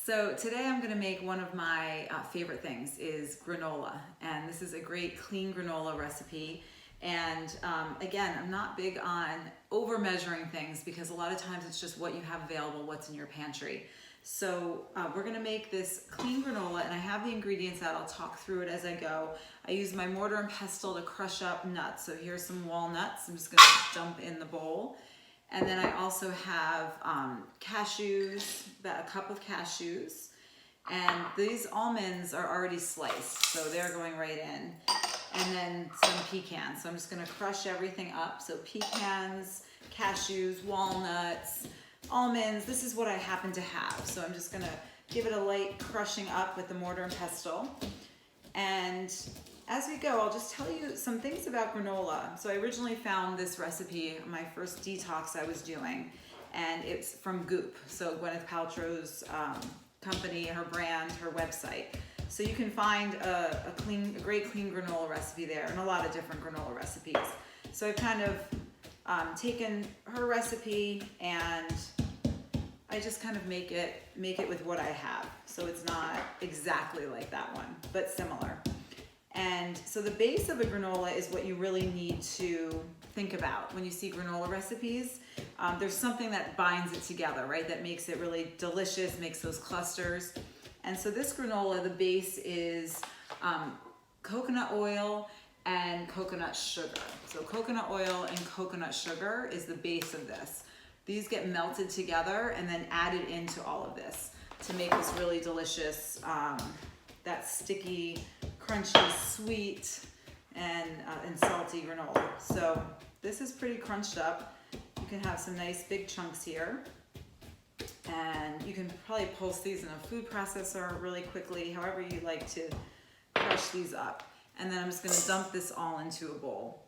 So today I'm going to make one of my favorite things is granola, and this is a great clean granola recipe. And again, I'm not big on over measuring things because a lot of times it's just what you have available, what's in your pantry. So we're going to make this clean granola, and I have the ingredients out. I'll talk through it as I go. I use my mortar and pestle to crush up nuts. So here's some walnuts. I'm just going to dump in the bowl. And then I also have cashews, about a cup of cashews. And these almonds are already sliced, so they're going right in. And then some pecans. So I'm just gonna crush everything up. So pecans, cashews, walnuts, almonds. This is what I happen to have. So I'm just gonna give it a light crushing up with the mortar and pestle. And as we go, I'll just tell you some things about granola. So I originally found this recipe, my first detox I was doing, and it's from Goop. So Gwyneth Paltrow's company, her brand, her website. So you can find a great clean granola recipe there, and a lot of different granola recipes. So I've kind of taken her recipe and I just kind of make it with what I have. So it's not exactly like that one, but similar. And so the base of a granola is what you really need to think about when you see granola recipes. There's something that binds it together, right? That makes it really delicious, makes those clusters. And so this granola, the base is coconut oil and coconut sugar. So coconut oil and coconut sugar is the base of this. These get melted together and then added into all of this to make this really delicious, that sticky, crunchy, sweet, and salty granola. So this is pretty crunched up. You can have some nice big chunks here. And you can probably pulse these in a food processor really quickly, however you like to crush these up. And then I'm just gonna dump this all into a bowl.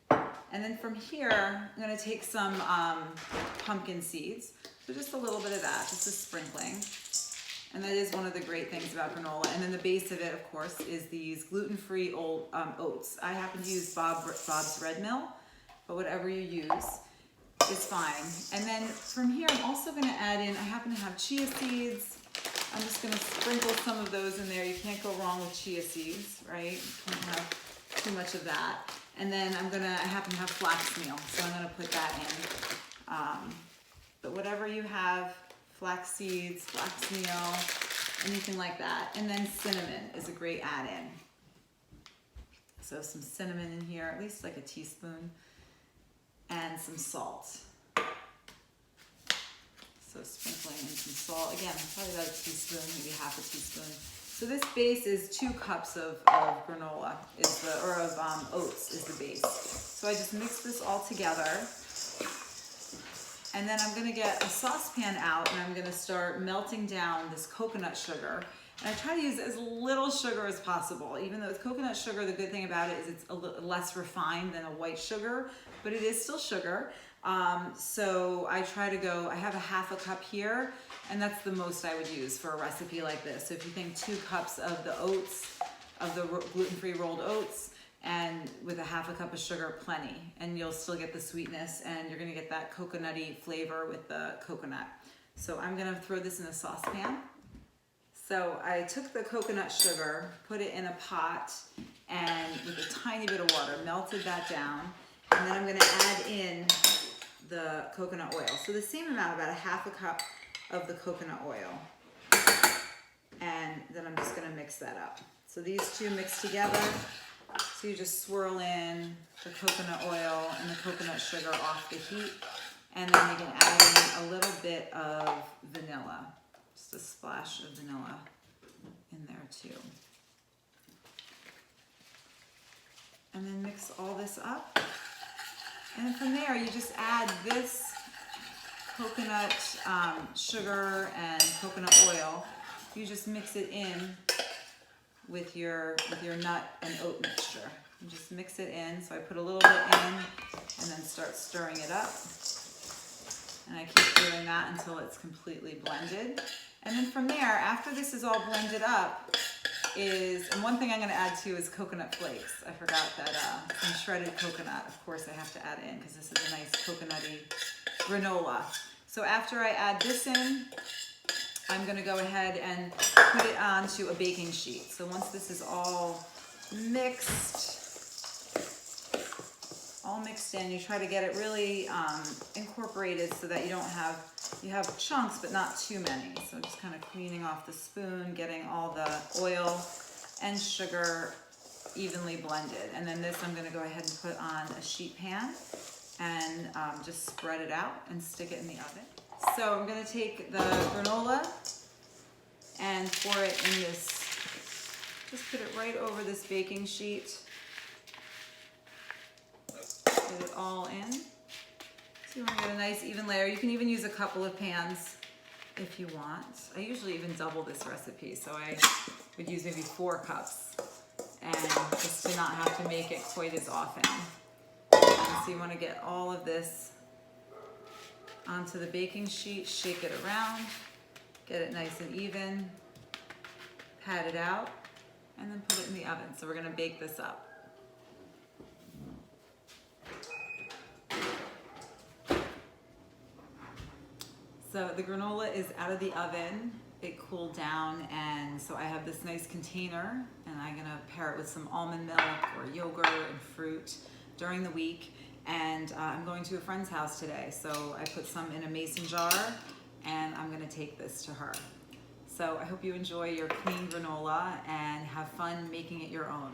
And then from here, I'm gonna take some pumpkin seeds. So just a little bit of that, just a sprinkling. And that is one of the great things about granola. And then the base of it, of course, is these gluten-free old oats. I happen to use Bob's Red Mill, but whatever you use is fine. And then from here, I'm also gonna add in, I happen to have chia seeds. I'm just gonna sprinkle some of those in there. You can't go wrong with chia seeds, right? You can't have too much of that. And then I happen to have flax meal, so I'm gonna put that in. But whatever you have, flax seeds, flax meal, anything like that. And then cinnamon is a great add-in. So some cinnamon in here, at least like a teaspoon, and some salt. So sprinkling in some salt. Again, probably about a teaspoon, maybe half a teaspoon. So this base is 2 cups of granola, of oats is the base. So I just mix this all together. And then I'm gonna get a saucepan out and I'm gonna start melting down this coconut sugar. And I try to use as little sugar as possible. Even though it's coconut sugar, the good thing about it is it's a little less refined than a white sugar, but it is still sugar. So I try to go, I have a half a cup here, and that's the most I would use for a recipe like this. So if you think 2 cups of the oats, of the gluten-free rolled oats, and with a half a cup of sugar, plenty. And you'll still get the sweetness, and you're gonna get that coconutty flavor with the coconut. So I'm gonna throw this in a saucepan. So I took the coconut sugar, put it in a pot, and with a tiny bit of water, melted that down. And then I'm gonna add in the coconut oil. So the same amount, about a half a cup of the coconut oil. And then I'm just gonna mix that up. So these two mix together. So you just swirl in the coconut oil and the coconut sugar off the heat. And then you can add in a little bit of vanilla. Just a splash of vanilla in there too. And then mix all this up. And then from there, you just add this coconut sugar and coconut oil. You just mix it in with your nut and oat mixture. You just mix it in. So I put a little bit in and then start stirring it up. And I keep doing that until it's completely blended. And then from there, after this is all blended up, and one thing I'm gonna add too is coconut flakes. I forgot that some shredded coconut, of course I have to add in because this is a nice coconutty granola. So after I add this in, I'm gonna go ahead and put it onto a baking sheet. So once this is all mixed in, you try to get it really incorporated so that you have chunks but not too many. So just kind of cleaning off the spoon, getting all the oil and sugar evenly blended. And then this I'm gonna go ahead and put on a sheet pan and just spread it out and stick it in the oven. So I'm gonna take the granola and pour it in this, just put it right over this baking sheet. Get it all in. So you want to get a nice even layer. You can even use a couple of pans if you want. I usually even double this recipe, so I would use maybe 4 cups, and just to not have to make it quite as often. And so you want to get all of this onto the baking sheet, shake it around, get it nice and even, pat it out, and then put it in the oven. So we're going to bake this up. So the granola is out of the oven, it cooled down, and so I have this nice container, and I'm gonna pair it with some almond milk or yogurt and fruit during the week. And I'm going to a friend's house today, so I put some in a mason jar, and I'm gonna take this to her. So I hope you enjoy your clean granola and have fun making it your own.